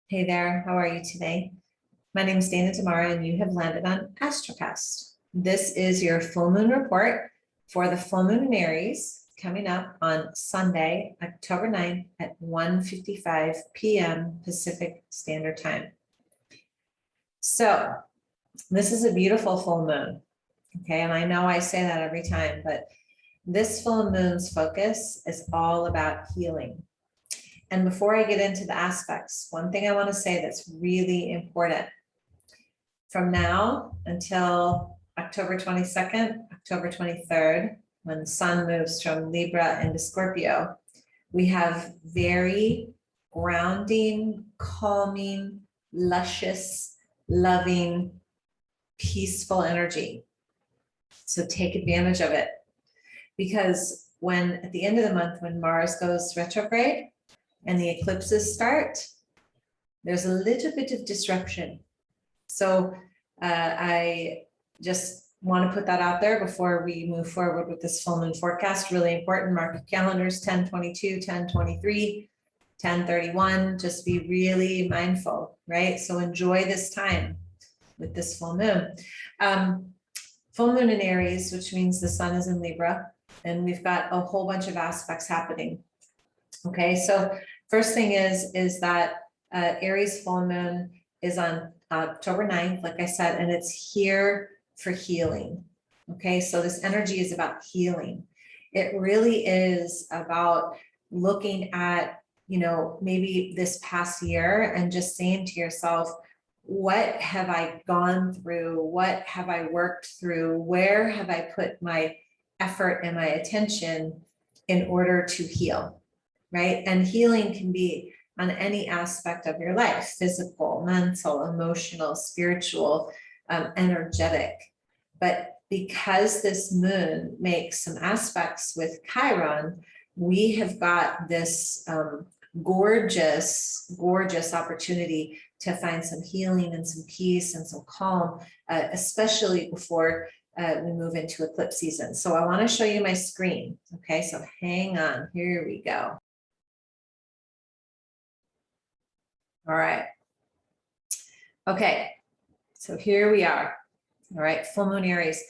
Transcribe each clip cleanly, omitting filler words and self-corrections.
Hey there, how are you today? My name is Dana Tamara and you have landed on Astrocast. This is your full moon report for the full moon in Aries coming up on Sunday, October 9th at 1:55 p.m. Pacific Standard Time. So this is a beautiful full moon, okay? And I know I say that every time, but this full moon's focus is all about healing. And before I get into the aspects, one thing I want to say that's really important. From now until October 22nd, October 23rd, when the sun moves from Libra into Scorpio, we have very grounding, calming, luscious, loving, peaceful energy. So take advantage of it. Because when at the end of the month, when Mars goes retrograde, and the eclipses start, there's a little bit of disruption. So I just want to put that out there before we move forward with this full moon forecast. Really important, mark your calendars, 10/22, 10/23, 10/31, just be really mindful, right? So enjoy this time with this full moon. Full moon in Aries, which means the sun is in Libra, and we've got a whole bunch of aspects happening. Okay, so first thing is that Aries full moon is on October 9th, like I said, and it's here for healing. Okay, so this energy is about healing. It really is about looking at, maybe this past year and just saying to yourself, what have I gone through? What have I worked through? Where have I put my effort and my attention in order to heal? Right? And healing can be on any aspect of your life, physical, mental, emotional, spiritual, energetic. But because this moon makes some aspects with Chiron, we have got this gorgeous, gorgeous opportunity to find some healing and some peace and some calm, especially before we move into eclipse season. So I want to show you my screen. Okay, so hang on, here we go. All right. Okay, so here we are. All right, full moon Aries.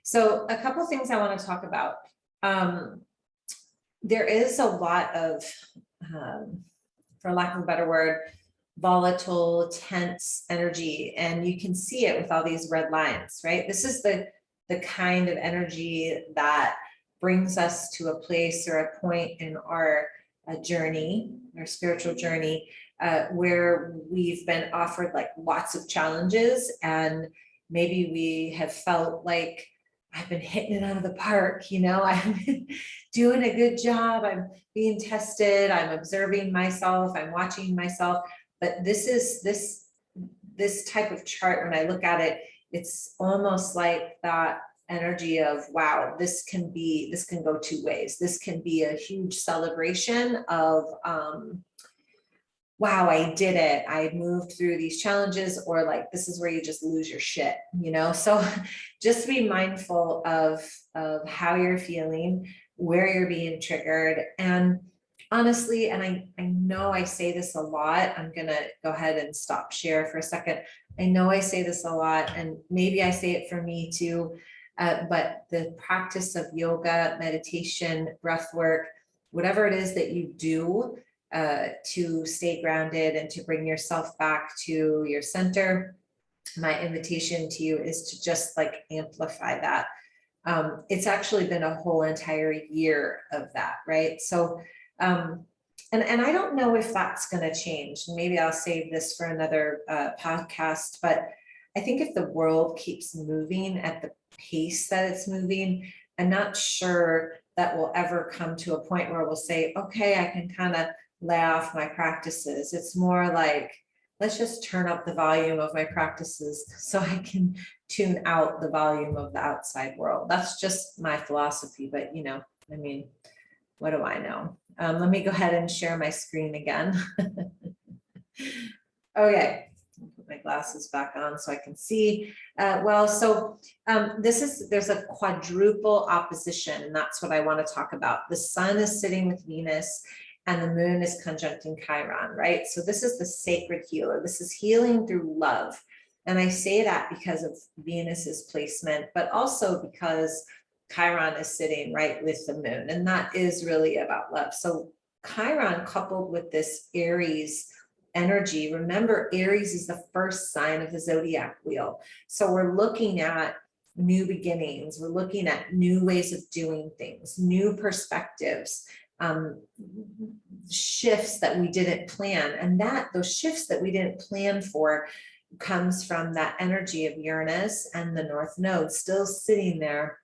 So a couple things I want to talk about. There is a lot of, for lack of a better word, volatile, tense energy, and you can see it with all these red lines, right? This is the kind of energy that brings us to a place or a point in our journey, our spiritual journey, where we've been offered like lots of challenges, and maybe we have felt like I've been hitting it out of the park, I've been doing a good job, I'm being tested, I'm observing myself, I'm watching myself. But this type of chart, when I look at it, it's almost like that energy of, wow, this can go two ways. This can be a huge celebration of, wow, I did it. I moved through these challenges, or like, this is where you just lose your shit, So just be mindful of how you're feeling, where you're being triggered. And honestly, and I know I say this a lot, I'm going to go ahead and stop share for a second. I know I say this a lot, and maybe I say it for me too, but the practice of yoga, meditation, breath work, whatever it is that you do, to stay grounded and to bring yourself back to your center, my invitation to you is to just like amplify that. It's actually been a whole entire year of that, right? So, and I don't know if that's going to change. Maybe I'll save this for another podcast, but I think if the world keeps moving at the pace that it's moving, I'm not sure that we'll ever come to a point where we'll say, okay, I can kind of lay off my practices. It's more like, let's just turn up the volume of my practices so I can tune out the volume of the outside world. That's just my philosophy, but what do I know? Let me go ahead and share my screen again. Okay, put my glasses back on so I can see well. So there's a quadruple opposition, and that's what I want to talk about. The sun is sitting with Venus, and the moon is conjuncting Chiron, right? So this is the sacred healer. This is healing through love. And I say that because of Venus's placement, but also because Chiron is sitting right with the moon, and that is really about love. So Chiron coupled with this Aries energy, remember Aries is the first sign of the zodiac wheel. So we're looking at new beginnings. We're looking at new ways of doing things, new perspectives, shifts that we didn't plan. And that those shifts that we didn't plan for comes from that energy of Uranus and the North Node still sitting there,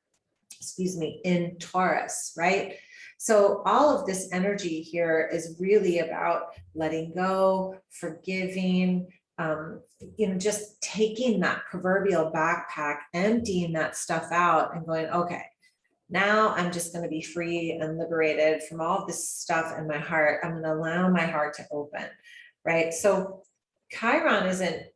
excuse me, in Taurus, right? So all of this energy here is really about letting go, forgiving, just taking that proverbial backpack, emptying that stuff out and going, okay, now I'm just going to be free and liberated from all of this stuff in my heart. I'm going to allow my heart to open, right? So Chiron isn't,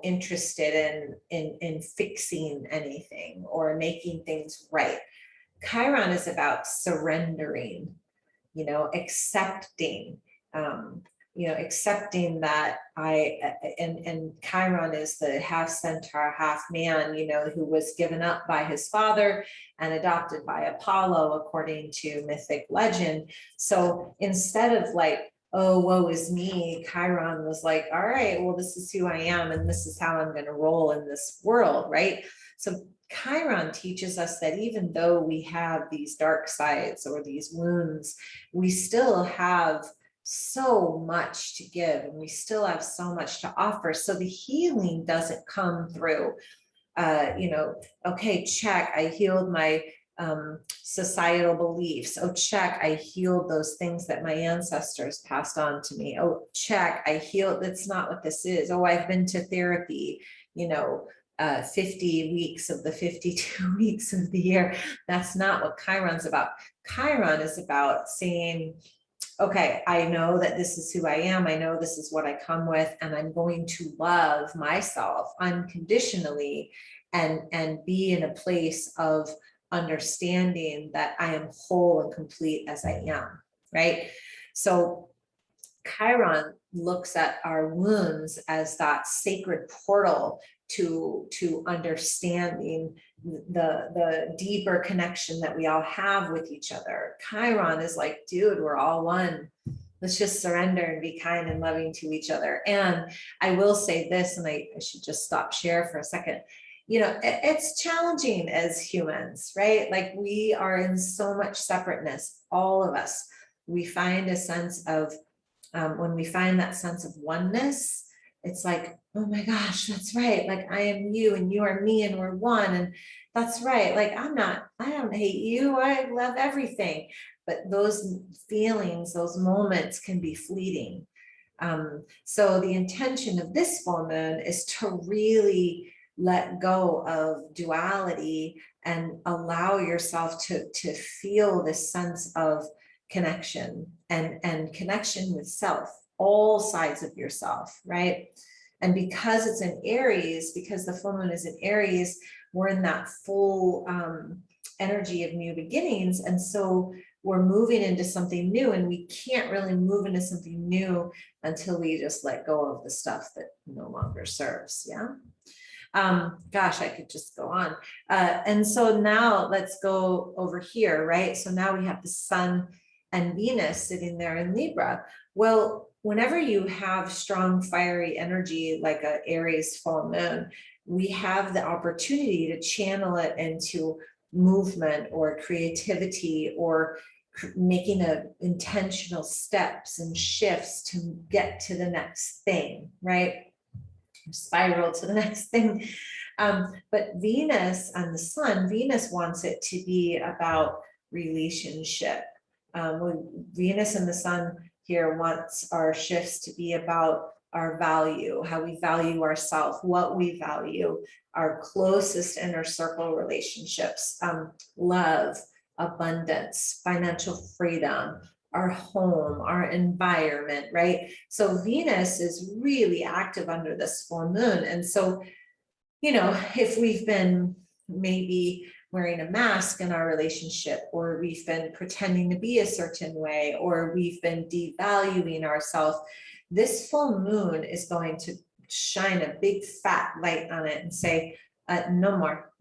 interested in fixing anything or making things right. Chiron is about surrendering, accepting, accepting that and Chiron is the half centaur, half man, who was given up by his father and adopted by Apollo, according to mythic legend. So instead of like, oh, woe is me, Chiron was like, all right, well, this is who I am, and this is how I'm going to roll in this world, right? So Chiron teaches us that even though we have these dark sides or these wounds, we still have so much to give, and we still have so much to offer. So the healing doesn't come through, okay, check, I healed my societal beliefs. Oh, check, I healed those things that my ancestors passed on to me. Oh, check, I healed. That's not what this is. Oh, I've been to therapy, 50 weeks of the 52 weeks of the year. That's not what Chiron's about. Chiron is about saying, okay, I know that this is who I am. I know this is what I come with, and I'm going to love myself unconditionally and be in a place of understanding that I am whole and complete as I am, right? So Chiron looks at our wounds as that sacred portal to understanding the deeper connection that we all have with each other. Chiron is like, dude, we're all one. Let's just surrender and be kind and loving to each other. And I will say this, and I should just stop share for a second. It's challenging as humans, right? Like we are in so much separateness, all of us. We find a sense of, when we find that sense of oneness, it's like, oh my gosh, that's right. Like I am you and you are me and we're one. And that's right. Like I don't hate you. I love everything. But those feelings, those moments can be fleeting. So the intention of this full moon is to really let go of duality and allow yourself to feel this sense of connection and connection with self, all sides of yourself, right? And because it's in Aries, because the full moon is in Aries, we're in that full energy of new beginnings. And so we're moving into something new, and we can't really move into something new until we just let go of the stuff that no longer serves. Yeah. Gosh, I could just go on. And so now let's go over here, right? So now we have the sun and Venus sitting there in Libra. Well, whenever you have strong fiery energy like a Aries full moon, we have the opportunity to channel it into movement or creativity or making intentional steps and shifts to get to the next thing, right? Spiral to the next thing. But Venus and the sun, Venus wants it to be about relationship. Venus and the sun here wants our shifts to be about our value, how we value ourselves, what we value, our closest inner circle relationships, love, abundance, financial freedom, our home, our environment, right? So Venus is really active under this full moon. And so, if we've been maybe wearing a mask in our relationship, or we've been pretending to be a certain way, or we've been devaluing ourselves, this full moon is going to shine a big fat light on it and say, no more.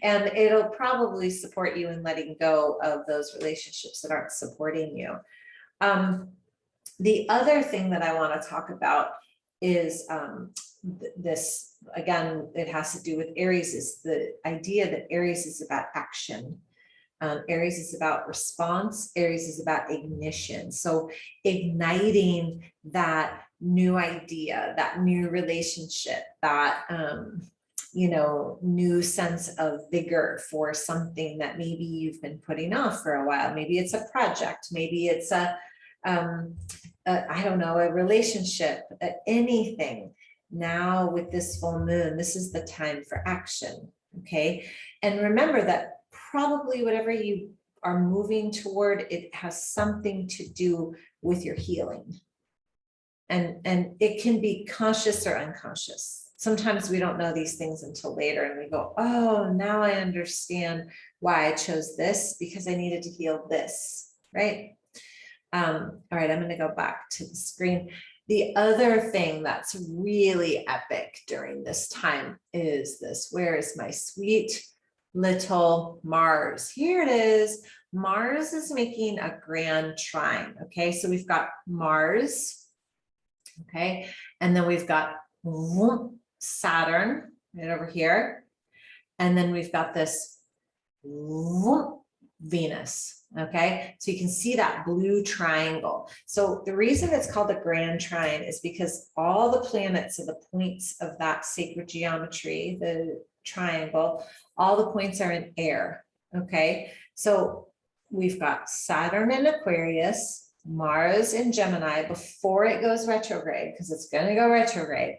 And it'll probably support you in letting go of those relationships that aren't supporting you. The other thing that I want to talk about is this, again, it has to do with Aries, is the idea that Aries is about action. Aries is about response. Aries is about ignition. So igniting that new idea, that new relationship, that, new sense of vigor for something that maybe you've been putting off for a while. Maybe it's a project, maybe it's I don't know, a relationship, anything. Now with this full moon, this is the time for action. Okay. And remember that probably whatever you are moving toward, it has something to do with your healing. And it can be conscious or unconscious. Sometimes we don't know these things until later and we go, oh, now I understand why I chose this, because I needed to heal this, right? All right, I'm going to go back to the screen. The other thing that's really epic during this time is this. Where is my sweet little Mars? Here it is. Mars is making a grand trine. Okay, so we've got Mars. Okay, and then we've got Saturn right over here. And then we've got this Venus. Okay, so you can see that blue triangle. So the reason it's called the grand trine is because all the planets are the points of that sacred geometry, the triangle, all the points are in air. Okay, so we've got Saturn in Aquarius, Mars in Gemini before it goes retrograde, because it's going to go retrograde,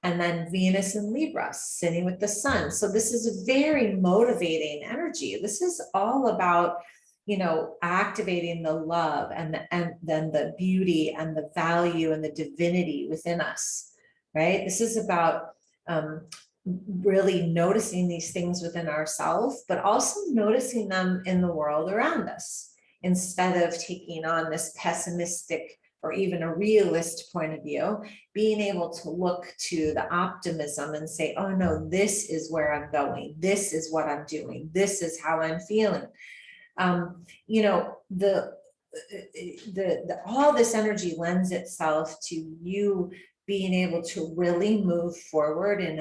and then Venus in Libra sitting with the sun. So this is a very motivating energy. This is all about, activating the love and then the beauty and the value and the divinity within us, right? This is about really noticing these things within ourselves, but also noticing them in the world around us, instead of taking on this pessimistic or even a realist point of view, being able to look to the optimism and say, oh no, this is where I'm going. This is what I'm doing. This is how I'm feeling. All this energy lends itself to you being able to really move forward in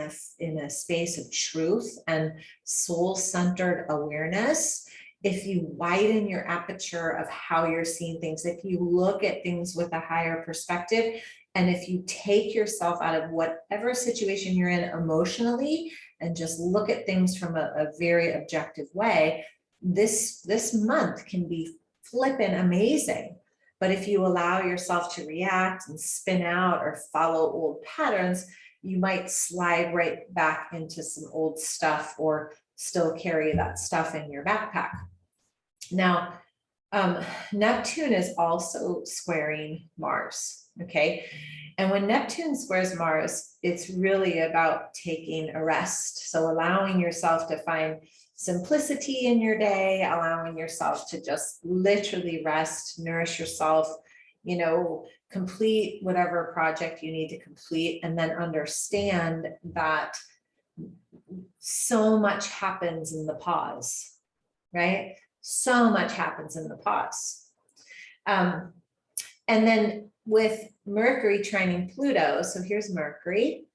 a space of truth and soul-centered awareness. If you widen your aperture of how you're seeing things, if you look at things with a higher perspective, and if you take yourself out of whatever situation you're in emotionally and just look at things from a very objective way, this month can be flippin' amazing. But if you allow yourself to react and spin out or follow old patterns, you might slide right back into some old stuff or still carry that stuff in your backpack. Now, Neptune is also squaring Mars, okay? And when Neptune squares Mars, it's really about taking a rest. So allowing yourself to find simplicity in your day, allowing yourself to just literally rest, nourish yourself, complete whatever project you need to complete, and then understand that so much happens in the pause, right? So much happens in the pause. And then with Mercury trining Pluto, so here's Mercury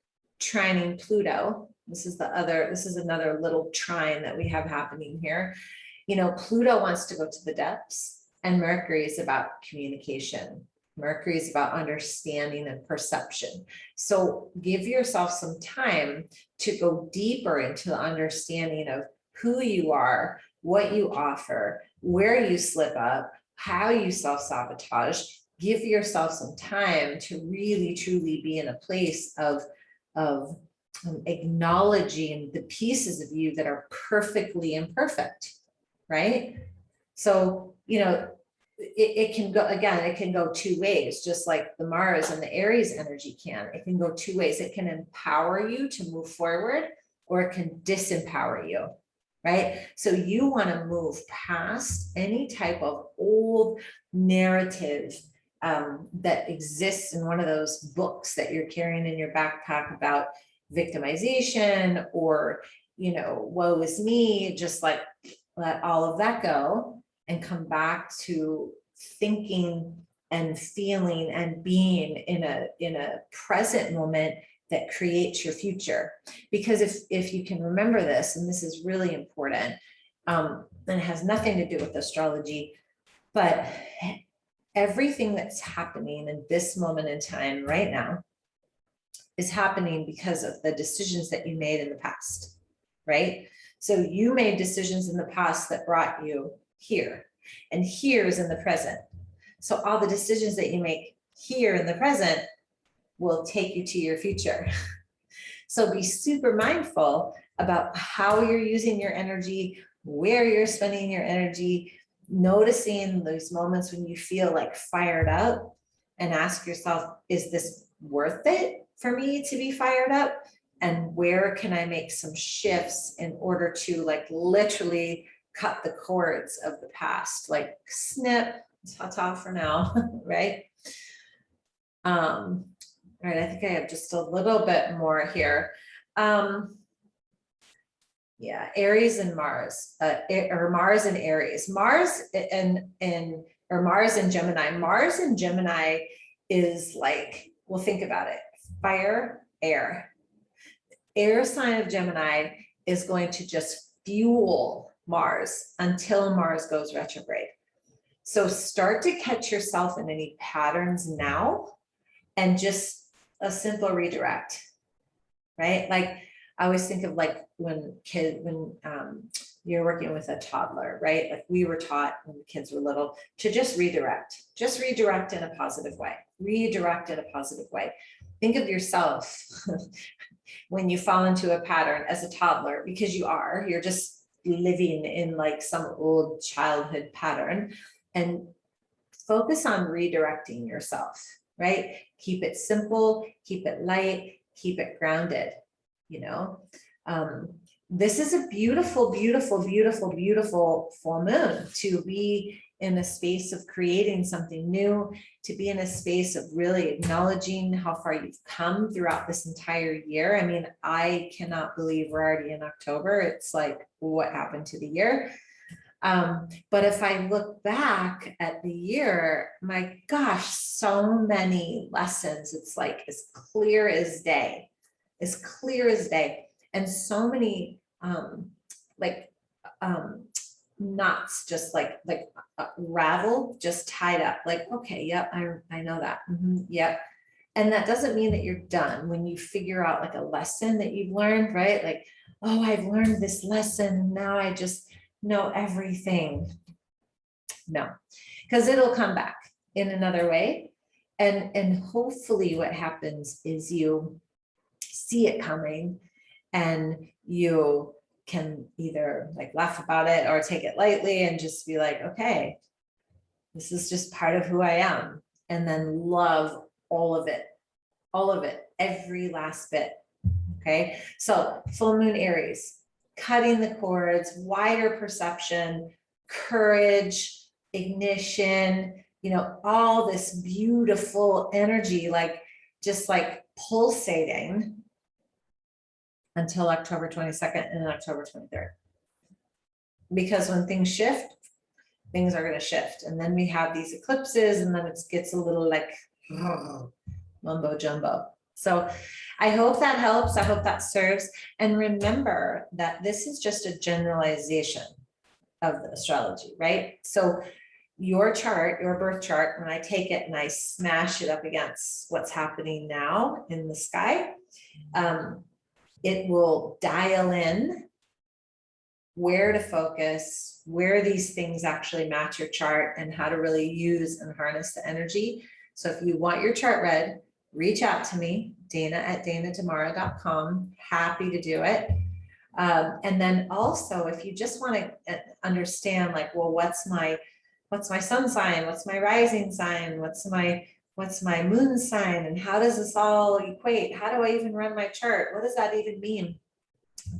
trining Pluto. This is another little trine that we have happening here. Pluto wants to go to the depths, and Mercury is about communication. Mercury is about understanding and perception. So give yourself some time to go deeper into the understanding of who you are, what you offer, where you slip up, how you self-sabotage. Give yourself some time to really, truly be in a place of acknowledging the pieces of you that are perfectly imperfect, right? So, it can go two ways, just like the Mars and the Aries energy can. It can go two ways. It can empower you to move forward, or it can disempower you. right? So you want to move past any type of old narrative that exists in one of those books that you're carrying in your backpack about victimization or, woe is me. Just like let all of that go and come back to thinking and feeling and being in a present moment that creates your future. Because if you can remember this, and this is really important, and it has nothing to do with astrology, but everything that's happening in this moment in time right now is happening because of the decisions that you made in the past, right? So you made decisions in the past that brought you here, and here is in the present. So all the decisions that you make here in the present will take you to your future. So be super mindful about how you're using your energy, where you're spending your energy, noticing those moments when you feel like fired up, and ask yourself, is this worth it for me to be fired up? And where can I make some shifts in order to like literally cut the cords of the past, like snip, ta-ta for now, right? All right, I think I have just a little bit more here. Yeah, Aries and Mars, or Mars and Aries. Mars or Mars and Gemini. Mars and Gemini is like, well, think about it. Fire, air. Air sign of Gemini is going to just fuel Mars until Mars goes retrograde. So start to catch yourself in any patterns now, and just a simple redirect, right? Like I always think of like when you're working with a toddler, right? Like we were taught when the kids were little to just redirect in a positive way, redirect in a positive way. Think of yourself when you fall into a pattern as a toddler, because you're just living in like some old childhood pattern, and focus on redirecting yourself, right? Keep it simple, keep it light, keep it grounded, This is a beautiful, beautiful, beautiful, beautiful full moon to be in a space of creating something new, to be in a space of really acknowledging how far you've come throughout this entire year. I mean, I cannot believe we're already in October. It's like, what happened to the year? But if I look back at the year, my gosh, so many lessons. It's like as clear as day, and so many knots just like ravel, just tied up. Like, okay, yep, I know that. Yep. And that doesn't mean that you're done when you figure out like a lesson that you've learned, right? Like, oh, I've learned this lesson. Now I just know everything. No, because it'll come back in another way. And hopefully what happens is you see it coming and you can either like laugh about it or take it lightly and just be like, okay, this is just part of who I am. And then love all of it, every last bit. Okay. So full moon Aries, cutting the cords, wider perception, courage, ignition, all this beautiful energy, like just like pulsating until October 22nd and October 23rd. Because when things shift, things are going to shift. And then we have these eclipses, and then it gets a little like mumbo jumbo. So I hope that helps. I hope that serves. And remember that this is just a generalization of the astrology, right? So your chart, your birth chart, when I take it and I smash it up against what's happening now in the sky, it will dial in where to focus, where these things actually match your chart, and how to really use and harness the energy. So if you want your chart read, reach out to me, dana@danadamara.com. Happy to do it. And then also, if you just want to understand, like, well, what's my sun sign? What's my rising sign? What's my moon sign? And how does this all equate? How do I even run my chart? What does that even mean?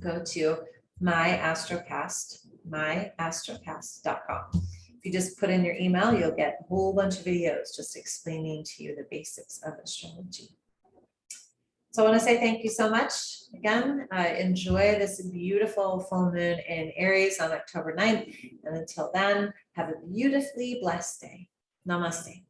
Go to myastrocast.com. If you just put in your email, you'll get a whole bunch of videos just explaining to you the basics of astrology. So I want to say thank you so much. Again, enjoy this beautiful full moon in Aries on October 9th. And until then, have a beautifully blessed day. Namaste.